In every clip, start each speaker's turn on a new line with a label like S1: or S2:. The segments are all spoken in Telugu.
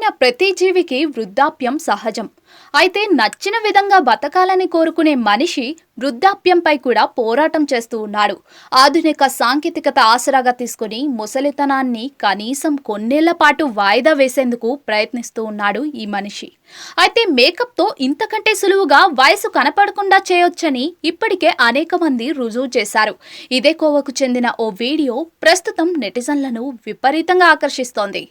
S1: పుట్టిన ప్రతి జీవికి వృద్ధాప్యం సహజం. అయితే నచ్చిన విధంగా బతకాలని కోరుకునే మనిషి వృద్ధాప్యంపై కూడా పోరాటం చేస్తూ ఉన్నాడు. ఆధునిక సాంకేతికత ఆసరాగా తీసుకుని ముసలితనాన్ని కనీసం కొన్నేళ్ల పాటు వాయిదా వేసేందుకు ప్రయత్నిస్తూ ఉన్నాడు ఈ మనిషి. అయితే మేకప్తో ఇంతకంటే సులువుగా వయసు కనపడకుండా చేయొచ్చని ఇప్పటికే అనేక మంది రుజువు చేశారు. ఇదే కోవకు చెందిన ఓ వీడియో ప్రస్తుతం నెటిజన్లను విపరీతంగా ఆకర్షిస్తోంది.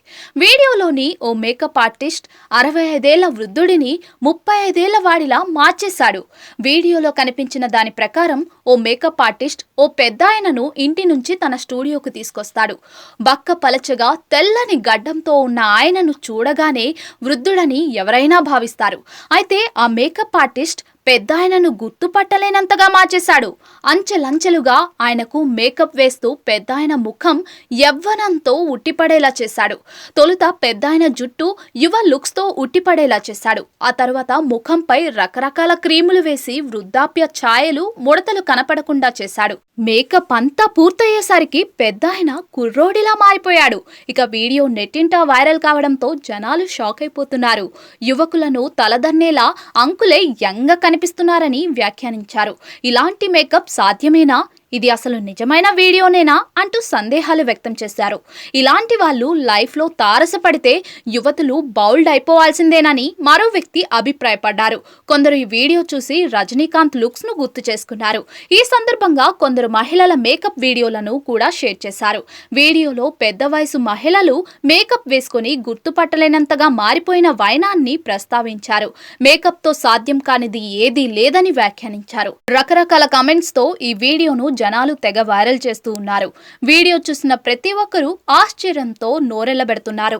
S1: వీడియోలోని ఓ మేకప్ ఆర్టిస్ట్ 65 ఏళ్ల వృద్ధుడిని 35 ఏళ్ల వాడిలా మార్చేశాడు. వీడియోలో కనిపించిన దాని ప్రకారం ఓ మేకప్ ఆర్టిస్ట్ ఓ పెద్దాయనను ఇంటి నుంచి తన స్టూడియోకు తీసుకొస్తాడు. బక్క పలచగా తెల్లని గడ్డంతో ఉన్న ఆయనను చూడగానే వృద్ధుడని ఎవరైనా భావిస్తారు. అయితే ఆ మేకప్ ఆర్టిస్ట్ పెద్దాయనను గుర్తుపట్టలేనంతగా మార్చేశాడు. అంచెలంచెలుగా ఆయనకు మేకప్ వేస్తూ పెద్దాయన ముఖం యవ్వనంతో ఉట్టిపడేలా చేశాడు. తొలుత పెద్దాయన జుట్టు యువ లుక్స్ తో ఉట్టిపడేలా చేశాడు. ఆ తర్వాత ముఖంపై రకరకాల క్రీములు వేసి వృద్ధాప్య ఛాయలు, ముడతలు కనపడకుండా చేశాడు. మేకప్ అంతా పూర్తయ్యేసరికి పెద్దాయన కుర్రోడిలా మారిపోయాడు. ఇక వీడియో నెట్టింట వైరల్ కావడంతో జనాలు షాక్ అయిపోతున్నారు. యువకులను తలదన్నేలా అంకులే యంగ్ కనిపిస్తున్నారని వ్యాఖ్యానించారు. ఇలాంటి మేకప్ సాధ్యమేనా? ఇది అసలు నిజమైన వీడియోనేనా అంటూ సందేహాలు వ్యక్తం చేశారు. ఇలాంటి వాళ్ళు లైఫ్లో తారసపడితే యువతులు బౌల్డ్ అయిపోవాల్సిందేనని మరో వ్యక్తి అభిప్రాయపడ్డారు. కొందరు ఈ వీడియో చూసి రజనీకాంత్ లుక్స్ ను గుర్తు చేసుకున్నారు. ఈ సందర్భంగా కొందరు మహిళల మేకప్ వీడియోలను కూడా షేర్ చేశారు. వీడియోలో పెద్ద వయసు మహిళలు మేకప్ వేసుకుని గుర్తుపట్టలేనంతగా మారిపోయిన వైనాన్ని ప్రస్తావించారు. మేకప్ తో సాధ్యం కానిది ఏదీ లేదని వ్యాఖ్యానించారు. రకరకాల కామెంట్స్ తో ఈ వీడియోను జనాలు తెగ వైరల్ చేస్తూ ఉన్నారు. వీడియో చూసిన ప్రతి ఒక్కరూ ఆశ్చర్యంతో నోరెళ్లబెడుతున్నారు.